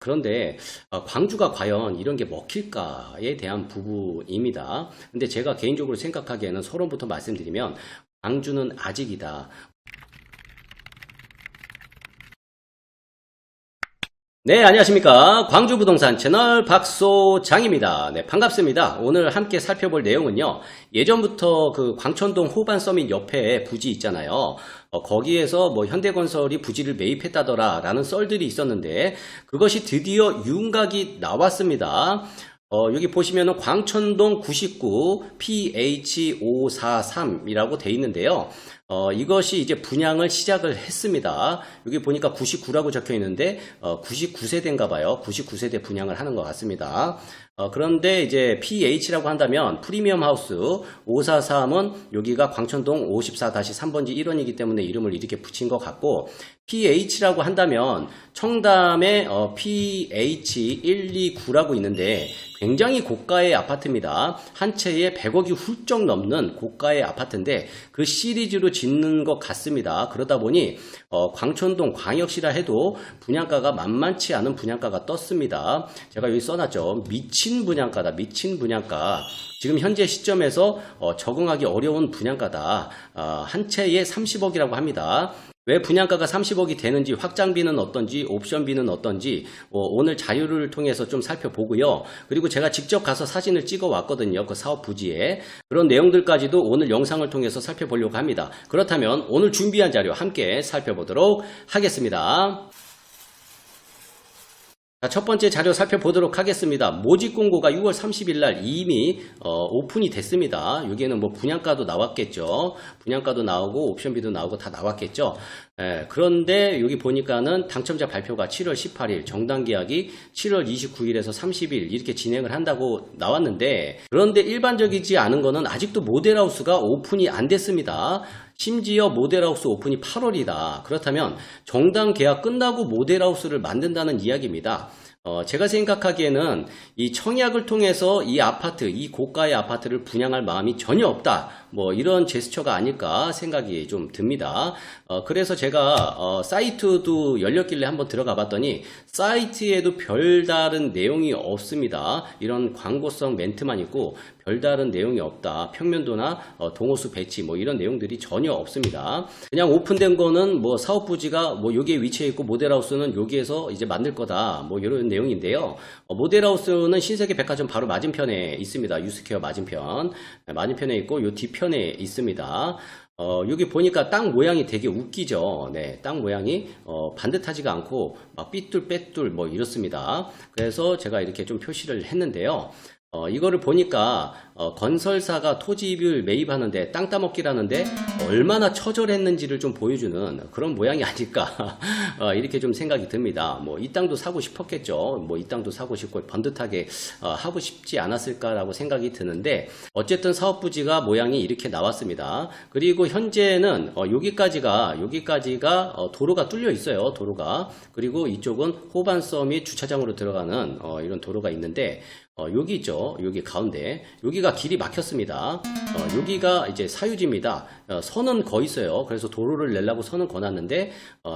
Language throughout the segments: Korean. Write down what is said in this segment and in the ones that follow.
그런데 광주가 과연 이런 게 먹힐까에 대한 부분입니다. 근데 제가 개인적으로 생각하기에는 서론부터 말씀드리면 광주는 아직이다. 네, 안녕하십니까. 광주부동산 채널 박소장입니다. 네, 반갑습니다. 오늘 함께 살펴볼 내용은요. 예전부터 그 광천동 호반 서밋 옆에 부지 있잖아요. 거기에서 뭐 현대건설이 부지를 매입했다더라 라는 썰들이 있었는데 그것이 드디어 윤곽이 나왔습니다. 여기 보시면은 광천동 99 PH543이라고 돼 있는데요. 이것이 이제 분양을 시작을 했습니다. 여기 보니까 99라고 적혀 있는데 99세대인가 봐요. 99세대 분양을 하는 것 같습니다. 그런데 이제 PH라고 한다면 프리미엄 하우스 543은 여기가 광천동 54-3번지 1원이기 때문에 이름을 이렇게 붙인 것 같고 PH라고 한다면 청담에 PH129라고 있는데 굉장히 고가의 아파트입니다. 한 채에 100억이 훌쩍 넘는 고가의 아파트인데 그 시리즈로 짓는 것 같습니다. 그러다 보니 광천동 광역시라 해도 분양가가 만만치 않은 분양가가 떴습니다. 제가 여기 써놨죠. 미친 분양가다. 미친 분양가. 지금 현재 시점에서 적응하기 어려운 분양가다. 한 채에 30억이라고 합니다. 왜 분양가가 30억이 되는지, 확장비는 어떤지, 옵션비는 어떤지 오늘 자료를 통해서 좀 살펴보고요. 그리고 제가 직접 가서 사진을 찍어 왔거든요. 그 사업 부지에. 그런 내용들까지도 오늘 영상을 통해서 살펴보려고 합니다. 그렇다면 오늘 준비한 자료 함께 살펴보도록 하겠습니다. 자, 첫 번째 자료 살펴보도록 하겠습니다. 모집 공고가 6월 30일 날 이미 오픈이 됐습니다. 여기에는 뭐 분양가도 나왔겠죠. 분양가도 나오고 옵션비도 나오고 다 나왔겠죠. 그런데 여기 보니까는 당첨자 발표가 7월 18일, 정당 계약이 7월 29일에서 30일 이렇게 진행을 한다고 나왔는데 그런데 일반적이지 않은 거는 아직도 모델하우스가 오픈이 안 됐습니다. 심지어 모델하우스 오픈이 8월이다. 그렇다면 정당 계약 끝나고 모델하우스를 만든다는 이야기입니다. 제가 생각하기에는 이 청약을 통해서 이 아파트, 이 고가의 아파트를 분양할 마음이 전혀 없다. 뭐 이런 제스처가 아닐까 생각이 좀 듭니다. 그래서 제가 사이트도 열렸길래 한번 들어가 봤더니 사이트에도 별다른 내용이 없습니다. 이런 광고성 멘트만 있고 별다른 내용이 없다. 평면도나 동호수 배치 뭐 이런 내용들이 전혀 없습니다. 그냥 오픈된 거는 뭐 사업 부지가 뭐 여기에 위치해 있고 모델하우스는 여기에서 이제 만들 거다. 뭐 이런 내용인데요. 모델하우스는 신세계 백화점 바로 맞은편에 있습니다. 유스케어 맞은편에 있고 요 뒤편에 있습니다. 여기 보니까 땅 모양이 되게 웃기죠. 네, 땅 모양이 반듯하지가 않고 막 삐뚤빼뚤 뭐 이렇습니다. 그래서 제가 이렇게 좀 표시를 했는데요. 이거를 보니까 건설사가 토지를 매입하는데 땅 따먹기라는데 얼마나 처절했는지를 좀 보여주는 그런 모양이 아닐까 이렇게 좀 생각이 듭니다. 뭐 이 땅도 사고 싶었겠죠. 뭐 이 땅도 사고 싶고 번듯하게 하고 싶지 않았을까라고 생각이 드는데 어쨌든 사업 부지가 모양이 이렇게 나왔습니다. 그리고 현재는 여기까지가 도로가 뚫려 있어요. 도로가. 그리고 이쪽은 호반 서밋 주차장으로 들어가는 이런 도로가 있는데 여기 있죠. 여기 가운데. 여기가 길이 막혔습니다. 여기가 이제 사유지입니다. 선은 거 있어요. 그래서 도로를 내려고 선은 거놨는데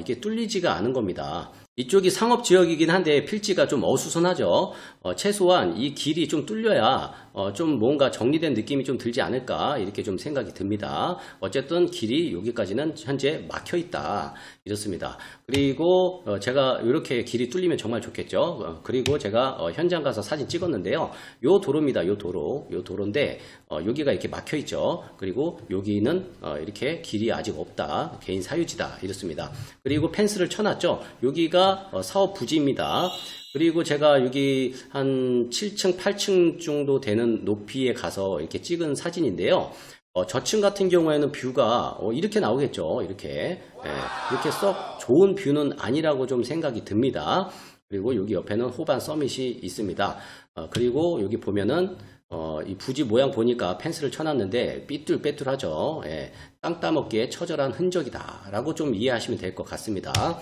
이게 뚫리지가 않은 겁니다. 이쪽이 상업지역이긴 한데 필지가 좀 어수선하죠. 최소한 이 길이 좀 뚫려야 좀 뭔가 정리된 느낌이 좀 들지 않을까 이렇게 좀 생각이 듭니다. 어쨌든 길이 여기까지는 현재 막혀 있다 이렇습니다. 그리고 제가 이렇게 길이 뚫리면 정말 좋겠죠. 그리고 제가 현장 가서 사진 찍었는데요. 요 도로입니다. 요 도로인데 여기가 이렇게 막혀 있죠. 그리고 여기는 이렇게 길이 아직 없다. 개인 사유지다 이렇습니다. 그리고 펜스를 쳐놨죠. 여기가 사업 부지입니다. 그리고 제가 여기 한 7층, 8층 정도 되는 높이에 가서 이렇게 찍은 사진인데요. 저층 같은 경우에는 뷰가 이렇게 나오겠죠. 이렇게 썩 좋은 뷰는 아니라고 좀 생각이 듭니다. 그리고 여기 옆에는 호반 서밋이 있습니다. 그리고 여기 보면은 이 부지 모양 보니까 펜스를 쳐놨는데 삐뚤빼뚤하죠. 땅 따먹기에 처절한 흔적이다 라고 좀 이해하시면 될 것 같습니다.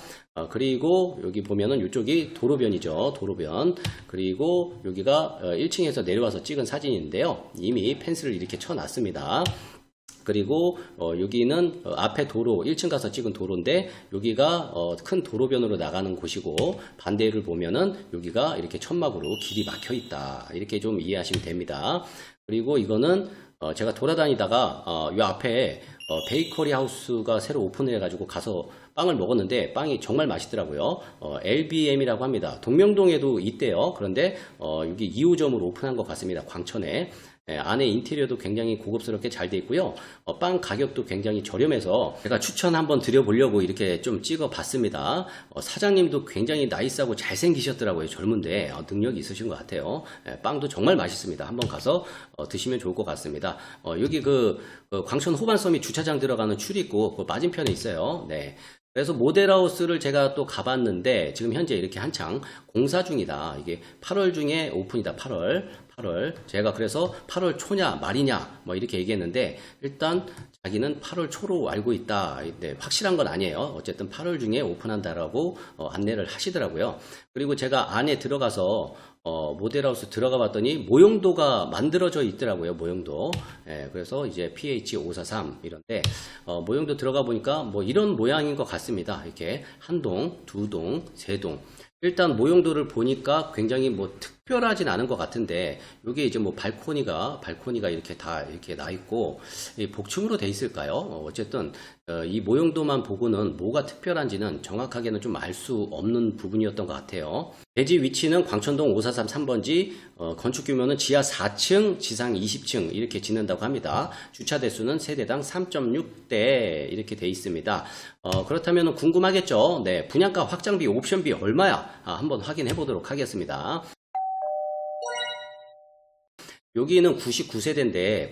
그리고 여기 보면은 이쪽이 도로변이죠. 도로변. 그리고 여기가 1층에서 내려와서 찍은 사진인데요. 이미 펜스를 이렇게 쳐놨습니다. 그리고 여기는 앞에 도로 1층 가서 찍은 도로인데 여기가 큰 도로변으로 나가는 곳이고 반대를 보면은 여기가 이렇게 천막으로 길이 막혀 있다. 이렇게 좀 이해하시면 됩니다. 그리고 이거는 제가 돌아다니다가 이 앞에 베이커리 하우스가 새로 오픈을 해가지고 가서 빵을 먹었는데 빵이 정말 맛있더라고요. LBM이라고 합니다. 동명동에도 있대요. 그런데 여기 2호점으로 오픈한 것 같습니다. 광천에. 안에 인테리어도 굉장히 고급스럽게 잘 돼 있고요. 빵 가격도 굉장히 저렴해서 제가 추천 한번 드려보려고 이렇게 좀 찍어 봤습니다. 사장님도 굉장히 나이스하고 잘생기셨더라고요. 젊은데 능력이 있으신 것 같아요. 빵도 정말 맛있습니다. 한번 가서 드시면 좋을 것 같습니다. 여기 광천 호반섬이 주차장 들어가는 출입구 그 맞은편에 있어요. 네. 그래서 모델하우스를 제가 또 가봤는데 지금 현재 이렇게 한창 공사 중이다. 이게 8월 중에 오픈이다. 8월. 제가 그래서 8월 초냐 말이냐 뭐 이렇게 얘기했는데 일단 자기는 8월 초로 알고 있다. 네, 확실한 건 아니에요. 어쨌든 8월 중에 오픈한다라고 안내를 하시더라고요. 그리고 제가 안에 들어가서 모델하우스 들어가 봤더니 모형도가 만들어져 있더라고요. 모형도. 그래서 이제 PH543 이런데 모형도 들어가 보니까 뭐 이런 모양인 것 같습니다. 이렇게 한 동, 두 동, 세 동. 일단 모형도를 보니까 굉장히 뭐 특별하진 않은 것 같은데 요게 이제 뭐 발코니가 이렇게 다 이렇게 나 있고 복층으로 돼 있을까요? 어쨌든 이 모형도만 보고는 뭐가 특별한지는 정확하게는 좀 알 수 없는 부분이었던 것 같아요. 대지 위치는 광천동 543 3번지, 건축 규모는 지하 4층, 지상 20층 이렇게 짓는다고 합니다. 주차 대수는 세대당 3.6대 이렇게 돼 있습니다. 그렇다면 궁금하겠죠? 네, 분양가 확장비, 옵션비 얼마야? 한번 확인해 보도록 하겠습니다. 여기는 99세대인데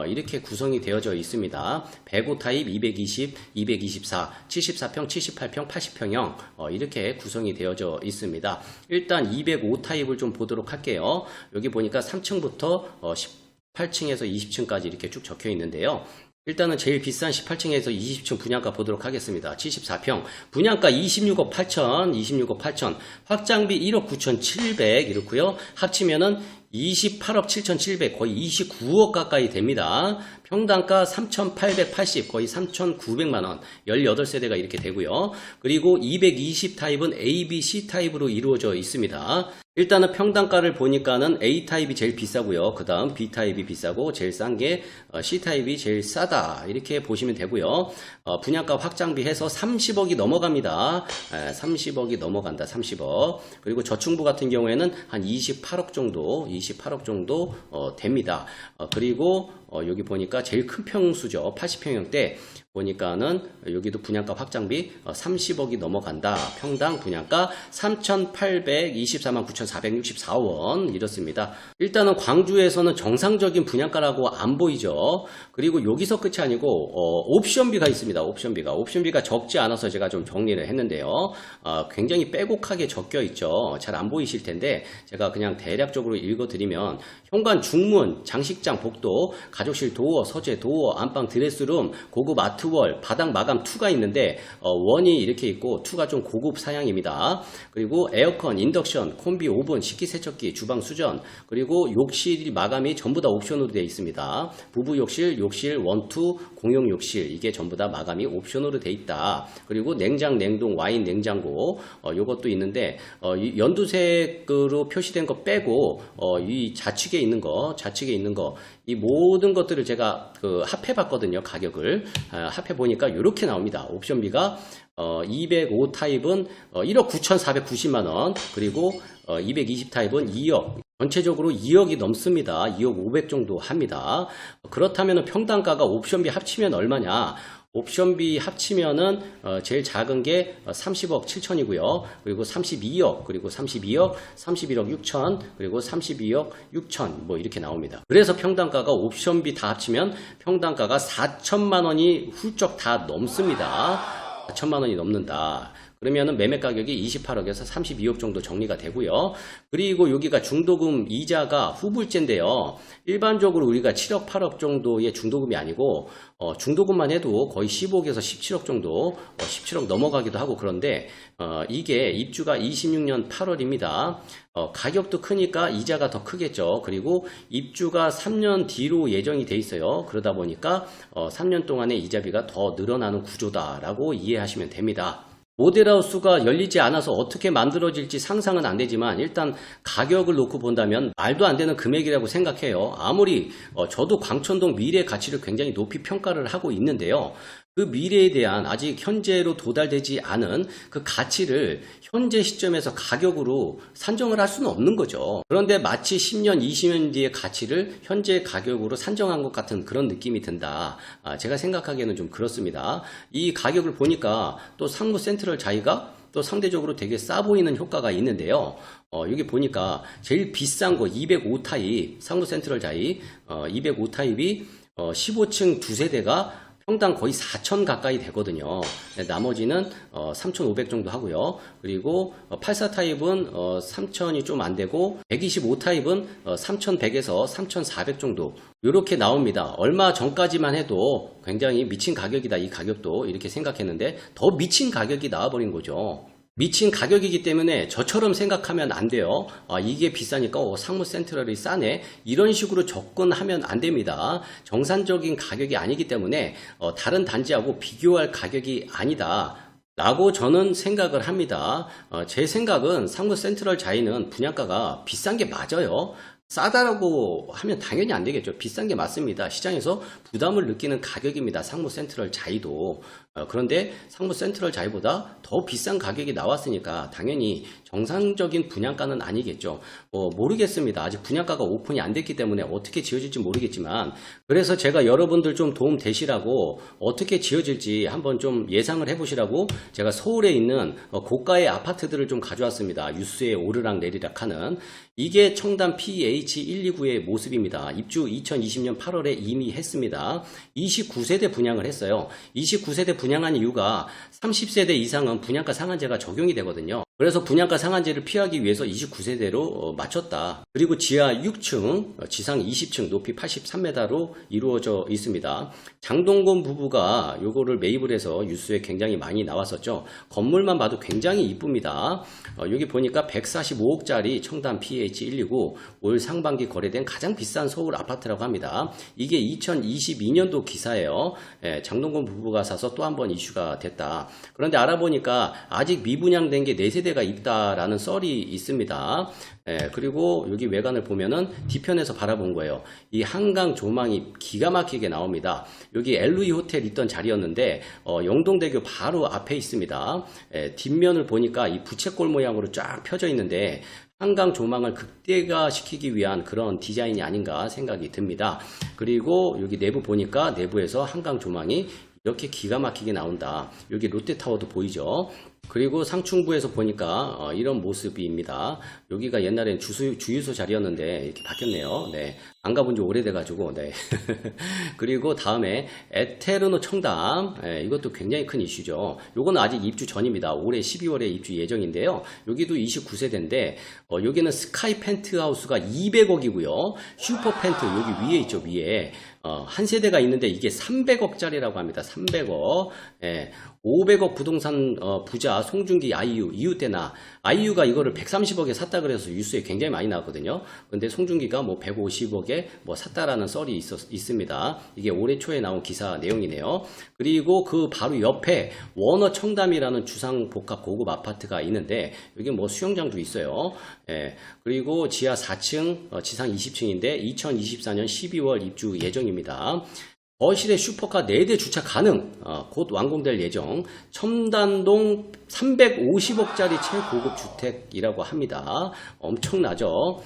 이렇게 구성이 되어져 있습니다. 105 타입, 220, 224, 74평, 78평, 80평형 이렇게 구성이 되어져 있습니다. 일단 205 타입을 좀 보도록 할게요. 여기 보니까 3층부터 18층에서 20층까지 이렇게 쭉 적혀 있는데요. 일단은 제일 비싼 18층에서 20층 분양가 보도록 하겠습니다. 74평 분양가 26억 8천, 확장비 1억 9,700 이렇고요. 합치면은 28억 7,700 거의 29억 가까이 됩니다. 평당가 3,880 거의 3,900만원 18세대가 이렇게 되고요. 그리고 220 타입은 A, B, C 타입으로 이루어져 있습니다. 일단은 평당가를 보니까는 A 타입이 제일 비싸고요. 그 다음 B 타입이 비싸고 제일 싼 게 C 타입이 제일 싸다 이렇게 보시면 되고요. 분양가 확장비 해서 30억이 넘어갑니다. 30억이 넘어간다. 30억. 그리고 저층부 같은 경우에는 한 28억 정도 됩니다. 그리고 여기 보니까 제일 큰 평수죠. 80평형대 보니까는 여기도 분양가 확장비 30억이 넘어간다. 평당 분양가 3,824만 9,464원 이렇습니다. 일단은 광주에서는 정상적인 분양가라고 안 보이죠. 그리고 여기서 끝이 아니고 옵션비가 있습니다. 옵션비가 적지 않아서 제가 좀 정리를 했는데요. 굉장히 빼곡하게 적혀 있죠. 잘 안 보이실 텐데 제가 그냥 대략적으로 읽어드리면 현관 중문, 장식장, 복도, 가족실 도어, 서재 도어, 안방 드레스룸, 고급 아트월, 바닥 마감 2가 있는데 1이 이렇게 있고 2가 좀 고급 사양입니다. 그리고 에어컨, 인덕션, 콤비, 오븐, 식기세척기, 주방 수전, 그리고 욕실 마감이 전부 다 옵션으로 되어 있습니다. 부부 욕실, 1, 2, 공용 욕실 이게 전부 다 마감이 옵션으로 되어 있다. 그리고 냉장, 냉동, 와인 냉장고 요것도 있는데 연두색으로 표시된 거 빼고 이 좌측에 있는 거 이 모든 것들을 제가 합해 봤거든요. 가격을 합해 보니까 이렇게 나옵니다. 옵션비가 205 타입은 1억 9,490만원 그리고 220 타입은 2억 전체적으로 2억이 넘습니다. 2억 500 정도 합니다. 그렇다면 평당가가 옵션비 합치면 얼마냐? 옵션비 합치면은 제일 작은 게 30억 7천이고요. 그리고 32억, 그리고 31억 6천, 그리고 32억 6천 뭐 이렇게 나옵니다. 그래서 평당가가 옵션비 다 합치면 평당가가 4천만 원이 훌쩍 다 넘습니다. 4천만 원이 넘는다. 그러면은 매매 가격이 28억에서 32억 정도 정리가 되고요. 그리고 여기가 중도금 이자가 후불제인데요. 일반적으로 우리가 7억, 8억 정도의 중도금이 아니고 중도금만 해도 거의 15억에서 17억 정도, 17억 넘어가기도 하고 그런데 이게 입주가 26년 8월입니다. 가격도 크니까 이자가 더 크겠죠. 그리고 입주가 3년 뒤로 예정이 돼 있어요. 그러다 보니까 3년 동안의 이자비가 더 늘어나는 구조다라고 이해하시면 됩니다. 모델하우스가 열리지 않아서 어떻게 만들어질지 상상은 안 되지만 일단 가격을 놓고 본다면 말도 안 되는 금액이라고 생각해요. 아무리 저도 광천동 미래 가치를 굉장히 높이 평가를 하고 있는데요. 그 미래에 대한 아직 현재로 도달되지 않은 그 가치를 현재 시점에서 가격으로 산정을 할 수는 없는 거죠. 그런데 마치 10년, 20년 뒤의 가치를 현재 가격으로 산정한 것 같은 그런 느낌이 든다. 제가 생각하기에는 좀 그렇습니다. 이 가격을 보니까 또 상무 센트럴 자이가 또 상대적으로 되게 싸 보이는 효과가 있는데요. 여기 보니까 제일 비싼 거 205 타입, 상무 센트럴 자이 205 타입이 15층 두 세대가 평당 거의 4천 가까이 되거든요. 나머지는 3,500 정도 하고요. 그리고 84 타입은 3,000이 좀 안 되고 125 타입은 3,100에서 3,400 정도 이렇게 나옵니다. 얼마 전까지만 해도 굉장히 미친 가격이다 이 가격도 이렇게 생각했는데 더 미친 가격이 나와버린 거죠. 미친 가격이기 때문에 저처럼 생각하면 안 돼요. 이게 비싸니까 상무 센트럴이 싸네. 이런 식으로 접근하면 안 됩니다. 정상적인 가격이 아니기 때문에 다른 단지하고 비교할 가격이 아니다. 라고 저는 생각을 합니다. 제 생각은 상무 센트럴 자이는 분양가가 비싼 게 맞아요. 싸다라고 하면 당연히 안 되겠죠. 비싼 게 맞습니다. 시장에서 부담을 느끼는 가격입니다. 상무 센트럴 자이도. 그런데 상무 센트럴 자이보다 더 비싼 가격이 나왔으니까 당연히 정상적인 분양가는 아니겠죠. 모르겠습니다. 아직 분양가가 오픈이 안 됐기 때문에 어떻게 지어질지 모르겠지만 그래서 제가 여러분들 좀 도움 되시라고 어떻게 지어질지 한번 좀 예상을 해보시라고 제가 서울에 있는 고가의 아파트들을 좀 가져왔습니다. 유수에 오르락 내리락 하는 이게 청담 PH129의 모습입니다. 입주 2020년 8월에 이미 했습니다. 29세대 분양을 했어요. 29세대 분양한 이유가 30세대 이상은 분양가 상한제가 적용이 되거든요. 그래서 분양가 상한제를 피하기 위해서 29세대로 맞췄다. 그리고 지하 6층, 지상 20층, 높이 83m로 이루어져 있습니다. 장동건 부부가 요거를 매입을 해서 뉴스에 굉장히 많이 나왔었죠. 건물만 봐도 굉장히 이쁩니다. 여기 보니까 145억짜리 청담 PH129 올 상반기 거래된 가장 비싼 서울 아파트라고 합니다. 이게 2022년도 기사예요. 장동건 부부가 사서 또 한 번 이슈가 됐다. 그런데 알아보니까 아직 미분양된 게 4세대가 있다라는 썰이 있습니다. 그리고 여기 외관을 보면은 뒤편에서 바라본 거예요. 이 한강 조망이 기가 막히게 나옵니다. 여기 LV 호텔 있던 자리였는데 영동대교 바로 앞에 있습니다. 뒷면을 보니까 이 부채꼴 모양으로 쫙 펴져 있는데 한강 조망을 극대화시키기 위한 그런 디자인이 아닌가 생각이 듭니다. 그리고 여기 내부 보니까 내부에서 한강 조망이 이렇게 기가 막히게 나온다. 여기 롯데타워도 보이죠. 그리고 상층부에서 보니까 이런 모습입니다. 여기가 옛날엔 주유소 자리였는데 이렇게 바뀌었네요. 네, 안 가본 지 오래돼가지고. 네. 그리고 다음에 에테르노 청담, 이것도 굉장히 큰 이슈죠. 요거는 아직 입주 전입니다. 올해 12월에 입주 예정인데요. 여기도 29세대인데 여기는 스카이 펜트하우스가 200억이고요. 슈퍼 펜트 여기 위에 있죠. 위에 한 세대가 있는데 이게 300억짜리라고 합니다. 300억. 500억 부동산 부자 송중기 이유 때나 아이유가 이거를 130억에 샀다 그래서 뉴스에 굉장히 많이 나왔거든요. 근데 송중기가 뭐 150억에 뭐 샀다라는 썰이 있습니다. 이게 올해 초에 나온 기사 내용이네요. 그리고 그 바로 옆에 워너 청담이라는 주상 복합 고급 아파트가 있는데 여기 뭐 수영장도 있어요. 그리고 지하 4층, 지상 20층인데 2024년 12월 입주 예정입니다. 거실에 슈퍼카 4대 주차 가능, 곧 완공될 예정. 첨단동 350억짜리 최고급 주택이라고 합니다. 엄청나죠?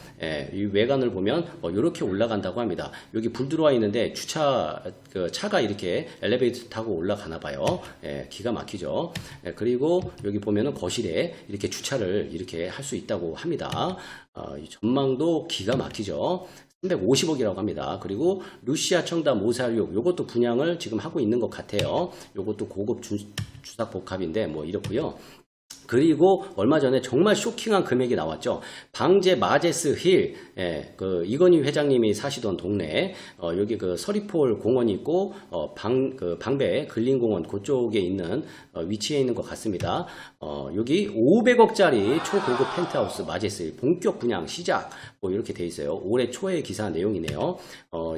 이 외관을 보면 이렇게 올라간다고 합니다. 여기 불 들어와 있는데 차가 이렇게 엘리베이터 타고 올라가나 봐요. 기가 막히죠? 그리고 여기 보면은 거실에 이렇게 주차를 이렇게 할 수 있다고 합니다. 이 전망도 기가 막히죠? 350억이라고 합니다. 그리고 루시아 청담 546 요것도 분양을 지금 하고 있는 것 같아요. 요것도 고급 주삭복합인데 뭐 이렇고요. 그리고 얼마 전에 정말 쇼킹한 금액이 나왔죠. 방제 마제스 힐, 그 이건희 회장님이 사시던 동네, 여기 그 서리폴 공원이 있고, 방배 근린공원 그쪽에 있는 위치에 있는 것 같습니다. 여기 500억짜리 초고급 펜트하우스 마제스 힐 본격 분양 시작, 뭐 이렇게 돼 있어요. 올해 초의 기사 내용이네요.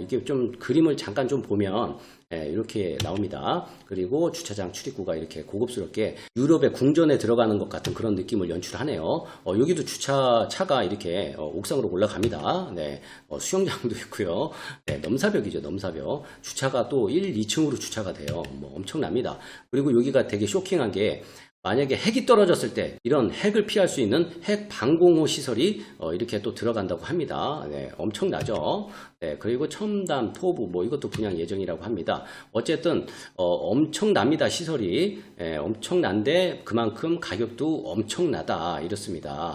이게 좀 그림을 잠깐 좀 보면 이렇게 나옵니다. 그리고 주차장 출입구가 이렇게 고급스럽게 유럽의 궁전에 들어가는 것 같은 그런 느낌을 연출하네요. 여기도 주차차가 이렇게 옥상으로 올라갑니다. 네, 수영장도 있고요. 네, 넘사벽이죠, 넘사벽. 주차가 또 1, 2층으로 주차가 돼요. 뭐 엄청납니다. 그리고 여기가 되게 쇼킹한 게 만약에 핵이 떨어졌을 때 이런 핵을 피할 수 있는 핵 방공호 시설이 이렇게 또 들어간다고 합니다. 네, 엄청나죠. 네, 그리고 첨단 포부 뭐 이것도 분양 예정이라고 합니다. 어쨌든 엄청납니다. 시설이 엄청난데 그만큼 가격도 엄청나다 이렇습니다.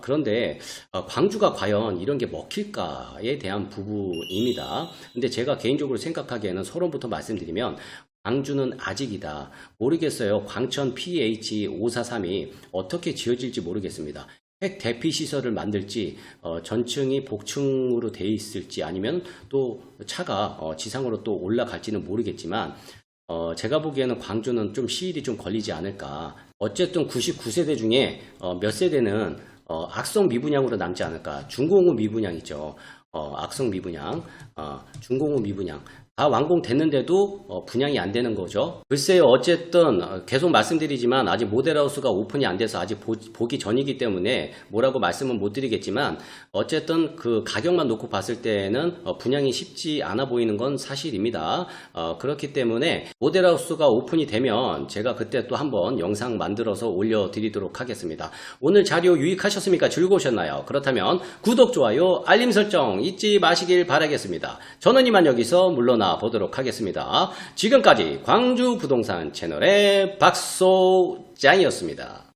그런데 광주가 과연 이런 게 먹힐까에 대한 부분입니다. 근데 제가 개인적으로 생각하기에는 서론부터 말씀드리면 광주는 아직이다. 모르겠어요. 광천 PH543이 어떻게 지어질지 모르겠습니다. 핵 대피 시설을 만들지, 전층이 복층으로 돼 있을지 아니면 또 차가 지상으로 또 올라갈지는 모르겠지만 제가 보기에는 광주는 좀 시일이 좀 걸리지 않을까. 어쨌든 99세대 중에 몇 세대는 악성 미분양으로 남지 않을까. 중공후 미분양이죠. 악성 미분양, 중공후 미분양. 다 완공됐는데도 분양이 안 되는 거죠. 글쎄요, 어쨌든 계속 말씀드리지만 아직 모델하우스가 오픈이 안 돼서 아직 보기 전이기 때문에 뭐라고 말씀은 못 드리겠지만 어쨌든 그 가격만 놓고 봤을 때는 분양이 쉽지 않아 보이는 건 사실입니다. 그렇기 때문에 모델하우스가 오픈이 되면 제가 그때 또 한번 영상 만들어서 올려드리도록 하겠습니다. 오늘 자료 유익하셨습니까? 즐거우셨나요? 그렇다면 구독, 좋아요, 알림 설정 잊지 마시길 바라겠습니다. 저는 이만 여기서 물러나 보도록 하겠습니다. 지금까지 광주 부동산 채널의 박소장이었습니다.